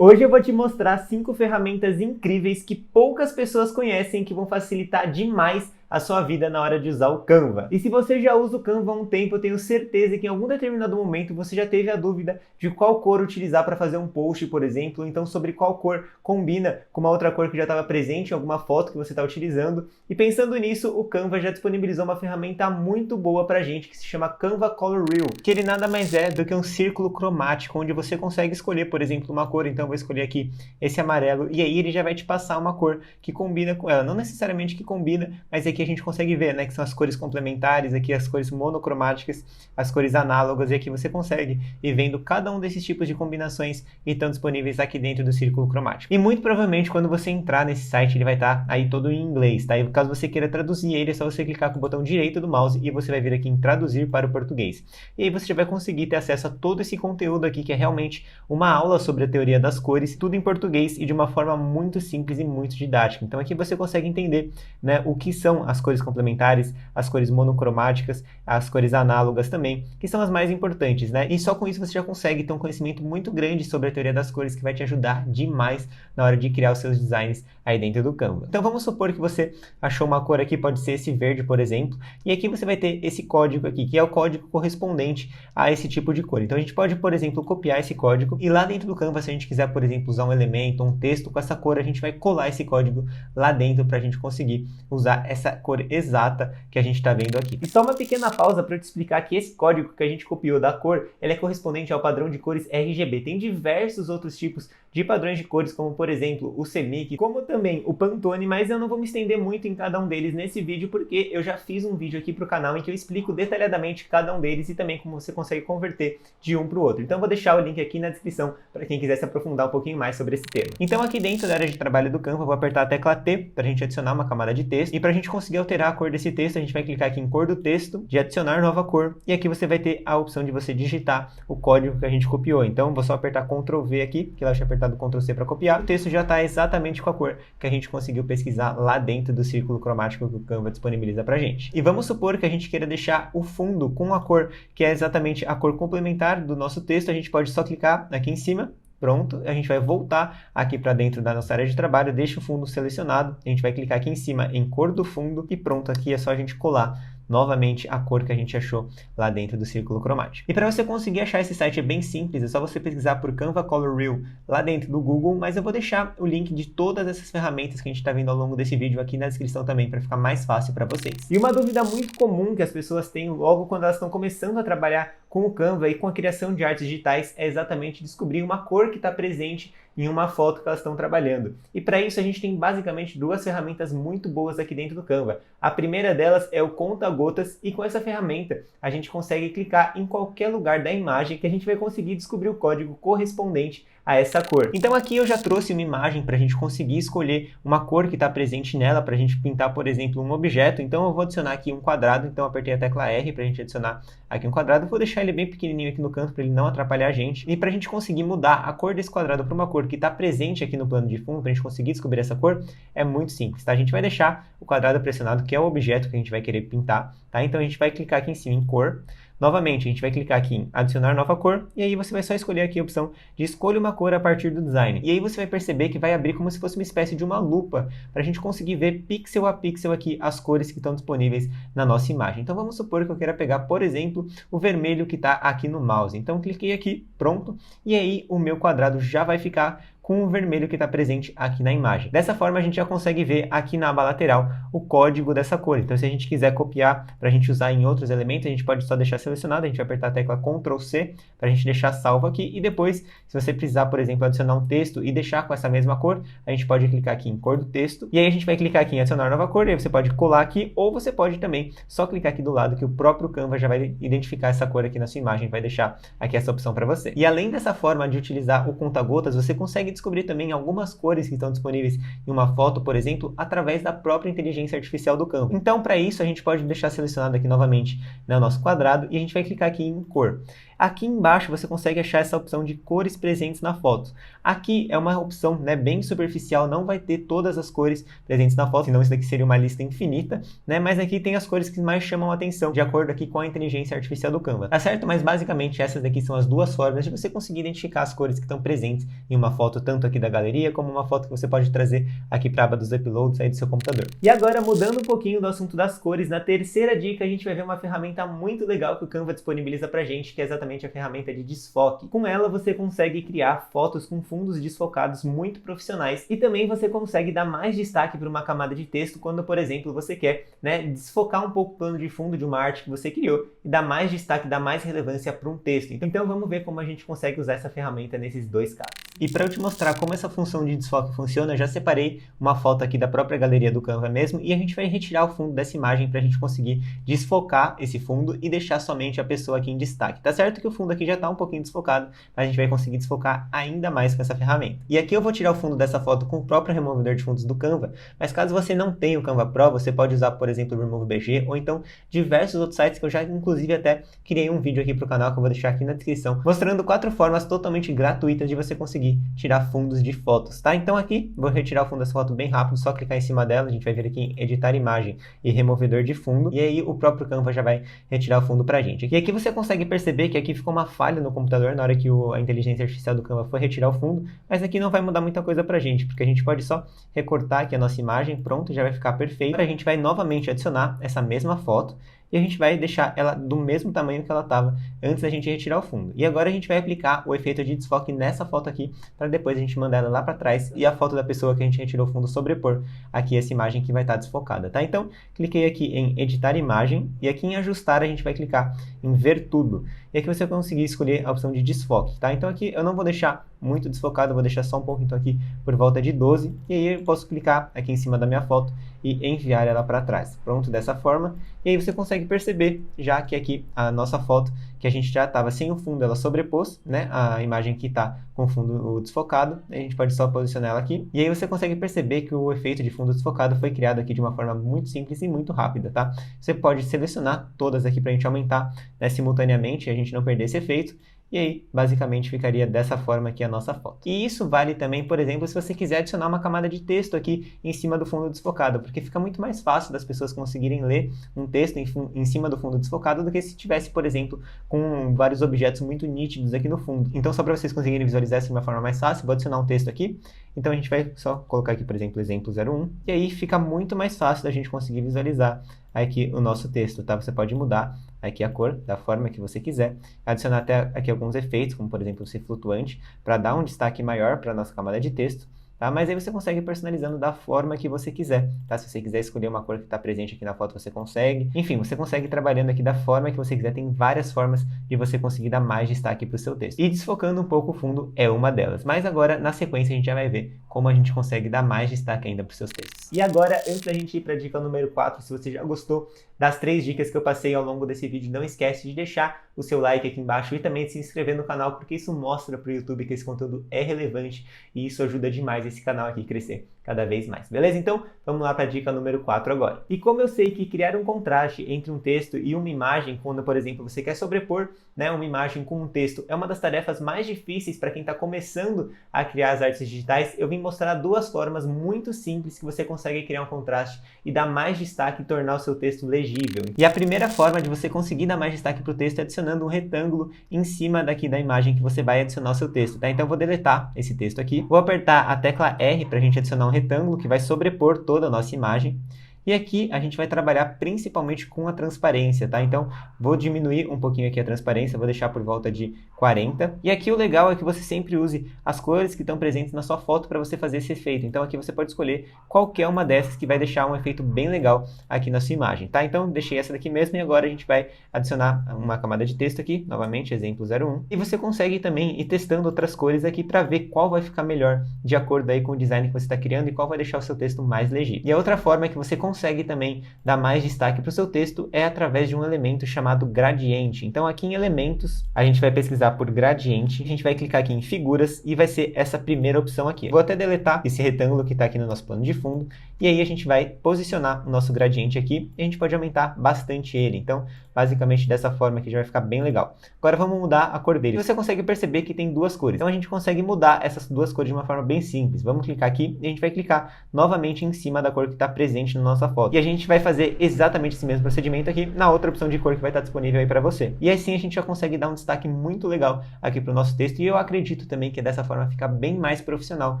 Hoje eu vou te mostrar 5 ferramentas incríveis que poucas pessoas conhecem que vão facilitar demais a sua vida na hora de usar o Canva. E se você já usa o Canva há um tempo, eu tenho certeza que em algum determinado momento você já teve a dúvida de qual cor utilizar para fazer um post, por exemplo, ou então sobre qual cor combina com uma outra cor que já estava presente em alguma foto que você está utilizando. E pensando nisso, o Canva já disponibilizou uma ferramenta muito boa pra gente que se chama Canva Color Wheel, que ele nada mais é do que um círculo cromático onde você consegue escolher, por exemplo, uma cor. Então eu vou escolher aqui esse amarelo e aí ele já vai te passar uma cor que combina com ela. Não necessariamente que combina, mas aqui a gente consegue ver, né, que são as cores complementares, aqui as cores monocromáticas, as cores análogas, e aqui você consegue ir vendo cada um desses tipos de combinações que estão disponíveis aqui dentro do círculo cromático. E muito provavelmente quando você entrar nesse site ele vai estar aí todo em inglês, tá? E caso você queira traduzir ele, é só você clicar com o botão direito do mouse e você vai vir aqui em traduzir para o português. E aí você já vai conseguir ter acesso a todo esse conteúdo aqui, que é realmente uma aula sobre a teoria das cores, tudo em português e de uma forma muito simples e muito didática. Então aqui você consegue entender, né, o que são as cores complementares, as cores monocromáticas, as cores análogas também, que são as mais importantes, né? E só com isso você já consegue ter um conhecimento muito grande sobre a teoria das cores, que vai te ajudar demais na hora de criar os seus designs aí dentro do Canva. Então vamos supor que você achou uma cor aqui, pode ser esse verde, por exemplo, e aqui você vai ter esse código aqui, que é o código correspondente a esse tipo de cor. Então a gente pode, por exemplo, copiar esse código e lá dentro do Canva, se a gente quiser, por exemplo, usar um elemento, um texto com essa cor, a gente vai colar esse código lá dentro para a gente conseguir usar essa cor exata que a gente está vendo aqui. E só uma pequena pausa para eu te explicar que esse código que a gente copiou da cor, ele é correspondente ao padrão de cores RGB. Tem diversos outros tipos de padrões de cores, como por exemplo o CMYK, como também o Pantone, mas eu não vou me estender muito em cada um deles nesse vídeo, porque eu já fiz um vídeo aqui para o canal em que eu explico detalhadamente cada um deles e também como você consegue converter de um para o outro. Então eu vou deixar o link aqui na descrição para quem quiser se aprofundar um pouquinho mais sobre esse tema. Então aqui dentro da área de trabalho do Canva, eu vou apertar a tecla T para a gente adicionar uma camada de texto, e para a gente conseguir alterar a cor desse texto, a gente vai clicar aqui em cor do texto, de adicionar nova cor, e aqui você vai ter a opção de você digitar o código que a gente copiou. Então vou só apertar Ctrl V aqui, que lá eu tinha apertado Ctrl C para copiar. O texto já está exatamente com a cor que a gente conseguiu pesquisar lá dentro do círculo cromático que o Canva disponibiliza pra gente. E vamos supor que a gente queira deixar o fundo com a cor que é exatamente a cor complementar do nosso texto. A gente pode só clicar aqui em cima. Pronto, a gente vai voltar aqui para dentro da nossa área de trabalho, deixa o fundo selecionado, a gente vai clicar aqui em cima em cor do fundo e pronto, aqui é só a gente colar novamente a cor que a gente achou lá dentro do círculo cromático. E para você conseguir achar esse site é bem simples, é só você pesquisar por Canva Color Wheel lá dentro do Google, mas eu vou deixar o link de todas essas ferramentas que a gente está vendo ao longo desse vídeo aqui na descrição também, para ficar mais fácil para vocês. E uma dúvida muito comum que as pessoas têm logo quando elas estão começando a trabalhar com o Canva e com a criação de artes digitais é exatamente descobrir uma cor que está presente em uma foto que elas estão trabalhando. E para isso a gente tem basicamente duas ferramentas muito boas aqui dentro do Canva. A primeira delas é o conta-gotas, e com essa ferramenta a gente consegue clicar em qualquer lugar da imagem que a gente vai conseguir descobrir o código correspondente a essa cor. Então aqui eu já trouxe uma imagem para a gente conseguir escolher uma cor que está presente nela, para a gente pintar, por exemplo, um objeto. Então eu vou adicionar aqui um quadrado, então eu apertei a tecla R para a gente adicionar aqui um quadrado. Vou deixar ele bem pequenininho aqui no canto para ele não atrapalhar a gente. E para a gente conseguir mudar a cor desse quadrado para uma cor que está presente aqui no plano de fundo, para a gente conseguir descobrir essa cor, é muito simples, tá? A gente vai deixar o quadrado pressionado, que é o objeto que a gente vai querer pintar, tá? Então a gente vai clicar aqui em cima em cor. Novamente, a gente vai clicar aqui em adicionar nova cor, e aí você vai só escolher aqui a opção de escolha uma cor a partir do design. E aí você vai perceber que vai abrir como se fosse uma espécie de uma lupa, para a gente conseguir ver pixel a pixel aqui as cores que estão disponíveis na nossa imagem. Então vamos supor que eu queira pegar, por exemplo, o vermelho que está aqui no mouse. Então cliquei aqui, pronto, e aí o meu quadrado já vai ficar com o vermelho que está presente aqui na imagem. Dessa forma a gente já consegue ver aqui na aba lateral o código dessa cor. Então se a gente quiser copiar para a gente usar em outros elementos, a gente pode só deixar selecionado, a gente vai apertar a tecla Ctrl C para a gente deixar salvo aqui, e depois, se você precisar, por exemplo, adicionar um texto e deixar com essa mesma cor, a gente pode clicar aqui em cor do texto, e aí a gente vai clicar aqui em adicionar nova cor, e aí você pode colar aqui, ou você pode também só clicar aqui do lado que o próprio Canva já vai identificar essa cor aqui na sua imagem, vai deixar aqui essa opção para você. E além dessa forma de utilizar o conta-gotas, você consegue descobrir também algumas cores que estão disponíveis em uma foto, por exemplo, através da própria inteligência artificial do Canva. Então, para isso, a gente pode deixar selecionado aqui novamente, né, o nosso quadrado, e a gente vai clicar aqui em cor. Aqui embaixo você consegue achar essa opção de cores presentes na foto. Aqui é uma opção, né, bem superficial, não vai ter todas as cores presentes na foto, senão isso daqui seria uma lista infinita, né? Mas aqui tem as cores que mais chamam a atenção, de acordo aqui com a inteligência artificial do Canva, tá certo? Mas basicamente essas daqui são as duas formas de você conseguir identificar as cores que estão presentes em uma foto, tanto aqui da galeria, como uma foto que você pode trazer aqui para a aba dos uploads aí do seu computador. E agora, mudando um pouquinho do assunto das cores, na terceira dica a gente vai ver uma ferramenta muito legal que o Canva disponibiliza pra gente, que é exatamente a ferramenta de desfoque. Com ela você consegue criar fotos com fundos desfocados muito profissionais e também você consegue dar mais destaque para uma camada de texto quando, por exemplo, você quer, né, desfocar um pouco o plano de fundo de uma arte que você criou e dar mais destaque, dar mais relevância para um texto. Então vamos ver como a gente consegue usar essa ferramenta nesses dois casos. E para eu te mostrar como essa função de desfoque funciona, eu já separei uma foto aqui da própria galeria do Canva mesmo e a gente vai retirar o fundo dessa imagem para a gente conseguir desfocar esse fundo e deixar somente a pessoa aqui em destaque. Tá certo que o fundo aqui já está um pouquinho desfocado, mas a gente vai conseguir desfocar ainda mais com essa ferramenta. E aqui eu vou tirar o fundo dessa foto com o próprio removedor de fundos do Canva, mas caso você não tenha o Canva Pro, você pode usar, por exemplo, o Remove BG ou então diversos outros sites que eu já inclusive até criei um vídeo aqui para o canal que eu vou deixar aqui na descrição, mostrando 4 formas totalmente gratuitas de você conseguir tirar fundos de fotos, tá? Então aqui, vou retirar o fundo dessa foto bem rápido, só clicar em cima dela, a gente vai vir aqui em editar imagem e removedor de fundo, e aí o próprio Canva já vai retirar o fundo pra gente. E aqui você consegue perceber que aqui ficou uma falha no computador na hora que a inteligência artificial do Canva foi retirar o fundo, mas aqui não vai mudar muita coisa pra gente, porque a gente pode só recortar aqui a nossa imagem, pronto, já vai ficar perfeito. Agora a gente vai novamente adicionar essa mesma foto, e a gente vai deixar ela do mesmo tamanho que ela estava antes da gente retirar o fundo. E agora a gente vai aplicar o efeito de desfoque nessa foto aqui, para depois a gente mandar ela lá para trás e a foto da pessoa que a gente retirou o fundo sobrepor aqui essa imagem que vai estar desfocada, tá? Então, cliquei aqui em editar imagem e aqui em ajustar a gente vai clicar em ver tudo. E aqui você vai conseguir escolher a opção de desfoque, tá? Então aqui eu não vou deixar muito desfocado, eu vou deixar só um pouco, então aqui por volta de 12, e aí eu posso clicar aqui em cima da minha foto e enviar ela para trás. Pronto, dessa forma. E aí você consegue perceber já que aqui a nossa foto, que a gente já estava sem o fundo, ela sobrepôs, né, a imagem que está com o fundo desfocado, a gente pode só posicionar ela aqui, e aí você consegue perceber que o efeito de fundo desfocado foi criado aqui de uma forma muito simples e muito rápida, tá? Você pode selecionar todas aqui para a gente aumentar, né, simultaneamente, e a gente não perder esse efeito. E aí, basicamente, ficaria dessa forma aqui a nossa foto. E isso vale também, por exemplo, se você quiser adicionar uma camada de texto aqui em cima do fundo desfocado, porque fica muito mais fácil das pessoas conseguirem ler um texto em cima do fundo desfocado do que se tivesse, por exemplo, com vários objetos muito nítidos aqui no fundo. Então, só para vocês conseguirem visualizar isso de uma forma mais fácil, vou adicionar um texto aqui. Então, a gente vai só colocar aqui, por exemplo, exemplo 01, e aí fica muito mais fácil da gente conseguir visualizar aqui o nosso texto, tá? Você pode mudar aqui a cor da forma que você quiser, adicionar até aqui alguns efeitos, como por exemplo ser flutuante, para dar um destaque maior para a nossa camada de texto, tá? Mas aí você consegue ir personalizando da forma que você quiser, tá? Se você quiser escolher uma cor que está presente aqui na foto, você consegue. Enfim, você consegue ir trabalhando aqui da forma que você quiser, tem várias formas de você conseguir dar mais destaque para o seu texto. E desfocando um pouco o fundo é uma delas. Mas agora, na sequência, a gente já vai ver como a gente consegue dar mais destaque ainda para os seus textos. E agora, antes da gente ir para a dica número 4, se você já gostou das 3 dicas que eu passei ao longo desse vídeo, não esquece de deixar o seu like aqui embaixo e também de se inscrever no canal, porque isso mostra para o YouTube que esse conteúdo é relevante e isso ajuda demais esse canal aqui a crescer cada vez mais, beleza? Então, vamos lá para a dica número 4 agora. E como eu sei que criar um contraste entre um texto e uma imagem, quando, por exemplo, você quer sobrepor, né, uma imagem com um texto, é uma das tarefas mais difíceis para quem está começando a criar as artes digitais, eu vim mostrar 2 formas muito simples que você consegue criar um contraste e dar mais destaque e tornar o seu texto legível. E a primeira forma de você conseguir dar mais destaque para o texto é adicionando um retângulo em cima daqui da imagem que você vai adicionar o seu texto, tá? Então eu vou deletar esse texto aqui, vou apertar a tecla R para a gente adicionar um retângulo que vai sobrepor toda a nossa imagem. E aqui a gente vai trabalhar principalmente com a transparência, tá? Então, vou diminuir um pouquinho aqui a transparência, vou deixar por volta de 40. E aqui o legal é que você sempre use as cores que estão presentes na sua foto para você fazer esse efeito. Então, aqui você pode escolher qualquer uma dessas que vai deixar um efeito bem legal aqui na sua imagem, tá? Então, deixei essa daqui mesmo e agora a gente vai adicionar uma camada de texto aqui, novamente, exemplo 01. E você consegue também ir testando outras cores aqui para ver qual vai ficar melhor de acordo aí com o design que você está criando e qual vai deixar o seu texto mais legível. E a outra forma é que você consegue consegue também dar mais destaque para o seu texto é através de um elemento chamado gradiente. Então aqui em elementos, a gente vai pesquisar por gradiente, a gente vai clicar aqui em figuras e vai ser essa primeira opção aqui. Vou até deletar esse retângulo que está aqui no nosso plano de fundo e aí a gente vai posicionar o nosso gradiente aqui e a gente pode aumentar bastante ele. Então, basicamente dessa forma aqui já vai ficar bem legal. Agora vamos mudar a cor dele. Você consegue perceber que tem duas cores. Então a gente consegue mudar essas duas cores de uma forma bem simples. Vamos clicar aqui e a gente vai clicar novamente em cima da cor que está presente na nossa foto. E a gente vai fazer exatamente esse mesmo procedimento aqui na outra opção de cor que vai estar disponível aí para você. E assim a gente já consegue dar um destaque muito legal aqui para o nosso texto. E eu acredito também que dessa forma fica bem mais profissional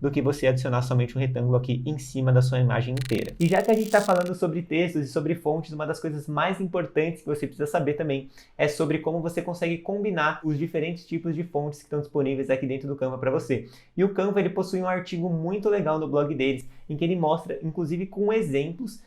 do que você adicionar somente um retângulo aqui em cima da sua imagem inteira. E já que a gente está falando sobre textos e sobre fontes, uma das coisas mais importantes que você precisa saber também é sobre como você consegue combinar os diferentes tipos de fontes que estão disponíveis aqui dentro do Canva para você. E o Canva ele possui um artigo muito legal no blog deles, em que ele mostra, inclusive com exemplos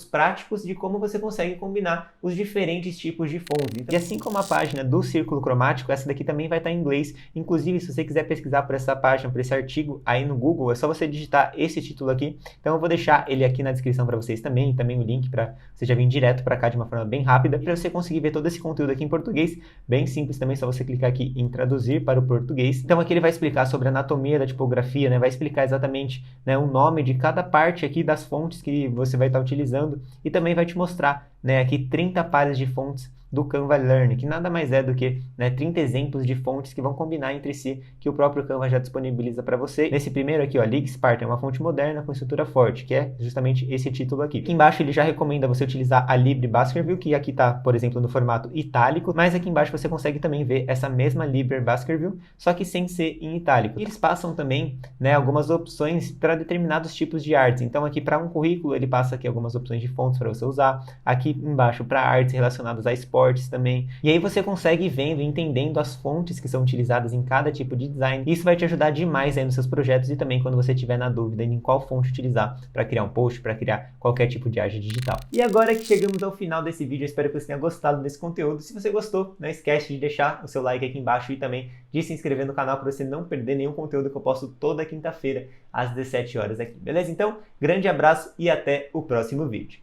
práticos de como você consegue combinar os diferentes tipos de fontes. E assim como a página do Círculo Cromático, essa daqui também vai estar em inglês. Inclusive, se você quiser pesquisar por essa página, por esse artigo aí no Google, é só você digitar esse título aqui. Então eu vou deixar ele aqui na descrição para vocês também, e também o link para você já vir direto para cá de uma forma bem rápida, para você conseguir ver todo esse conteúdo aqui em português, bem simples também, só você clicar aqui em traduzir para o português. Então aqui ele vai explicar sobre a anatomia da tipografia, né? Vai explicar exatamente, né, o nome de cada parte aqui das fontes que você vai estar utilizando e também vai te mostrar, né, aqui 30 pares de fontes do Canva Learn, que nada mais é do que, né, 30 exemplos de fontes que vão combinar entre si, que o próprio Canva já disponibiliza para você. Nesse primeiro aqui, ó, League Spartan é uma fonte moderna com estrutura forte, que é justamente esse título aqui. Aqui embaixo ele já recomenda você utilizar a Libre Baskerville, que aqui está, por exemplo, no formato itálico, mas aqui embaixo você consegue também ver essa mesma Libre Baskerville, só que sem ser em itálico. E eles passam também, né, algumas opções para determinados tipos de artes. Então aqui para um currículo ele passa aqui algumas opções de fontes para você usar, aqui embaixo para artes relacionadas a esportes também. E aí você consegue ir vendo e entendendo as fontes que são utilizadas em cada tipo de design. Isso vai te ajudar demais aí nos seus projetos e também quando você estiver na dúvida em qual fonte utilizar para criar um post, para criar qualquer tipo de arte digital. E agora que chegamos ao final desse vídeo, eu espero que você tenha gostado desse conteúdo. Se você gostou, não esquece de deixar o seu like aqui embaixo e também de se inscrever no canal para você não perder nenhum conteúdo que eu posto toda quinta-feira às 17 horas aqui. Beleza? Então, grande abraço e até o próximo vídeo.